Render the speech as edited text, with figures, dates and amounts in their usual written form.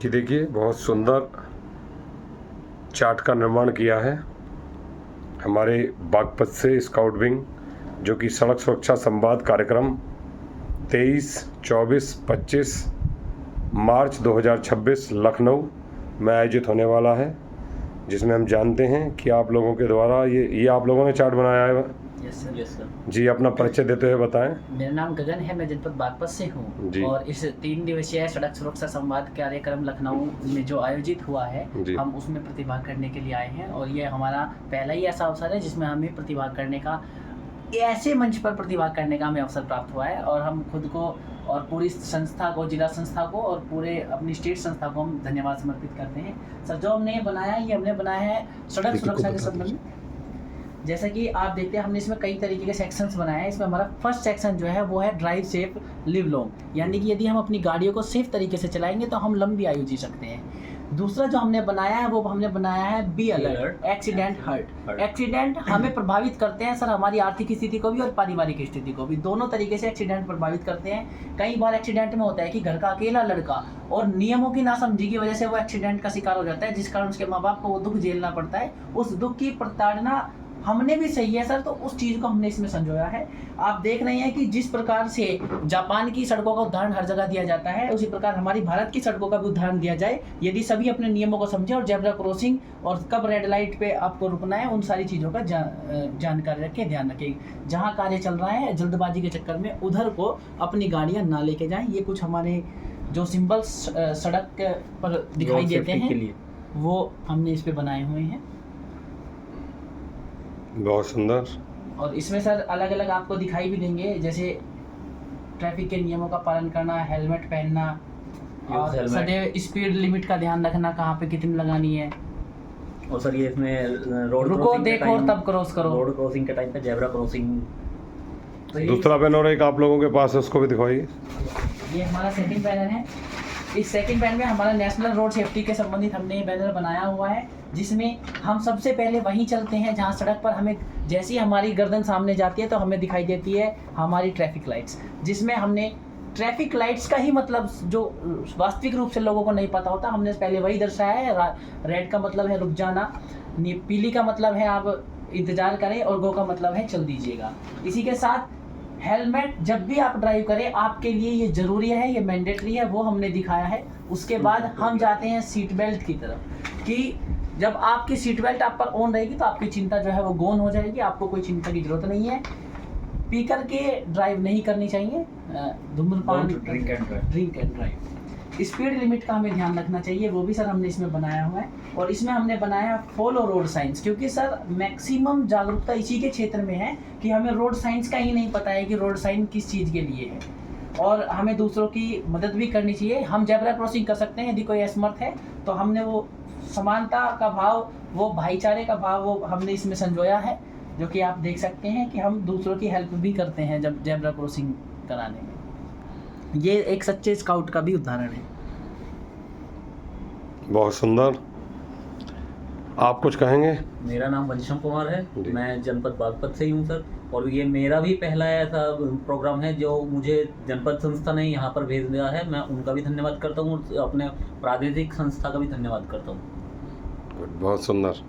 कि देखिए बहुत सुंदर चार्ट का निर्माण किया है हमारे बागपत से स्काउट विंग, जो कि सड़क सुरक्षा संवाद कार्यक्रम 23, 24, 25 मार्च 2026 लखनऊ में आयोजित होने वाला है, जिसमें हम जानते हैं कि आप लोगों के द्वारा ये आप लोगों ने चार्ट बनाया है। Yes sir. जी, अपना परिचय देते हुए बताएं। मेरा नाम गगन है, मैं जनपद बागपत से हूँ और इस 3 दिवसीय सड़क सुरक्षा संवाद कार्यक्रम लखनऊ में जो आयोजित हुआ है, हम उसमें प्रतिभाग करने के लिए आए हैं और ये हमारा पहला ही ऐसा अवसर है जिसमें हमें प्रतिभाग करने का, ऐसे मंच पर प्रतिभाग करने का हमें अवसर प्राप्त हुआ है। और हम खुद को और पूरी संस्था को, जिला संस्था को और पूरे अपनी स्टेट संस्था को हम धन्यवाद समर्पित करते हैं। सर, जो हमने बनाया है, ये हमने बनाया है सड़क सुरक्षा के संबंध में। जैसा कि आप देखते हैं, हमने इसमें कई तरीके के सेक्शंस बनाए हैं। इसमें हमारा फर्स्ट सेक्शन जो है वो है ड्राइव सेफ लिव लॉन्ग, यानी कि यदि हम अपनी गाड़ियों को सेफ तरीके से चलाएंगे तो हम लंबी आयु जी सकते हैं। दूसरा जो हमने बनाया है वो हमने बनाया है be alert, accident hurt. Accident हमें प्रभावित करते हैं सर, हमारी आर्थिक स्थिति को भी और पारिवारिक स्थिति को भी, दोनों तरीके से एक्सीडेंट प्रभावित करते हैं। कई बार एक्सीडेंट में होता है कि घर का अकेला लड़का और नियमों की नासमझी की वजह से वो एक्सीडेंट का शिकार हो जाता है, जिस कारण उसके माँ बाप को वो दुख झेलना पड़ता है। उस दुख की प्रताड़ना हमने भी सही है सर, तो उस चीज़ को हमने इसमें संजोया है। आप देख रहे हैं कि जिस प्रकार से जापान की सड़कों का उदाहरण हर जगह दिया जाता है, उसी प्रकार हमारी भारत की सड़कों का भी उदाहरण दिया जाए। यदि सभी अपने नियमों को समझे और जेब्रा क्रॉसिंग और कब रेड लाइट पे आपको रुकना है, उन सारी चीज़ों का जानकारी रखें, ध्यान रखें। जहाँ कार्य चल रहा है, जल्दबाजी के चक्कर में उधर को अपनी गाड़ियाँ ना लेके जाएँ। ये कुछ हमारे जो सिंबल्स सड़क पर दिखाई देते हैं वो हमने इस पर बनाए हुए हैं। बहुत सुंदर। और इसमें सर अलग अलग आपको दिखाई भी देंगे, जैसे ट्रैफिक के नियमों का पालन करना, हेलमेट पहनना और सदैव स्पीड लिमिट का ध्यान रखना, कहाँ पे कितनी लगानी है। और सर ये इसमें रोड रुको, देखो और तब क्रॉस करो। रोड क्रॉसिंग के टाइम पे जेब्रा क्रॉसिंग। तो दूसरा बैनर एक आप लोगों के पास है, उसको भी दिखाइए। ये हमारा सेकंड बैनर है। इस सेकंड बैनर में हमारा नेशनल रोड सेफ्टी के संबंधित हमने ये बैनर बनाया हुआ है, जिसमें हम सबसे पहले वहीं चलते हैं जहां सड़क पर हमें, जैसी हमारी गर्दन सामने जाती है तो हमें दिखाई देती है हमारी ट्रैफिक लाइट्स, जिसमें हमने ट्रैफिक लाइट्स का ही मतलब जो वास्तविक रूप से लोगों को नहीं पता होता, हमने पहले वही दर्शाया है। रेड का मतलब है रुक जाना, पीली का मतलब है आप इंतजार करें और गो का मतलब है चल दीजिएगा। इसी के साथ हेलमेट जब भी आप ड्राइव करें आपके लिए ये जरूरी है, ये मैंडेटरी है, वो हमने दिखाया है। उसके बाद हम जाते हैं सीट बेल्ट की तरफ, कि जब आपकी सीट बेल्ट आप पर ऑन रहेगी तो आपकी चिंता जो है वो गौन हो जाएगी, आपको कोई चिंता की जरूरत नहीं है। पी करके ड्राइव नहीं करनी चाहिए, धूम्रपान, drink and drive. Speed limit का हमें ध्यान रखना चाहिए, वो भी सर हमने इसमें बनाया हुआ है। और इसमें हमने बनाया फॉलो रोड साइंस, क्योंकि सर मैक्सिमम जागरूकता इसी के क्षेत्र में है कि हमें रोड साइंस का ही नहीं पता है कि रोड साइन किस चीज़ के लिए है, और हमें दूसरों की मदद भी करनी चाहिए। हम जेब्रा क्रॉसिंग कर सकते हैं, यदि कोई असमर्थ है तो हमने वो समानता का भाव, वो भाईचारे का भाव, वो हमने इसमें संजोया है, जो कि आप देख सकते हैं कि हम दूसरों की हेल्प भी करते हैं जब जेब्रा क्रॉसिंग कराने में। ये एक सच्चे स्काउट का भी उदाहरण है। बहुत सुंदर। आप कुछ कहेंगे? मेरा नाम वंशम कुमार है, मैं जनपद बागपत से ही हूँ सर, और ये मेरा भी पहला ऐसा प्रोग्राम है जो मुझे जनपद संस्था ने यहाँ पर भेज दिया है। मैं उनका भी धन्यवाद करता हूँ और अपने प्रादेशिक संस्था का भी धन्यवाद करता हूँ। बहुत सुंदर।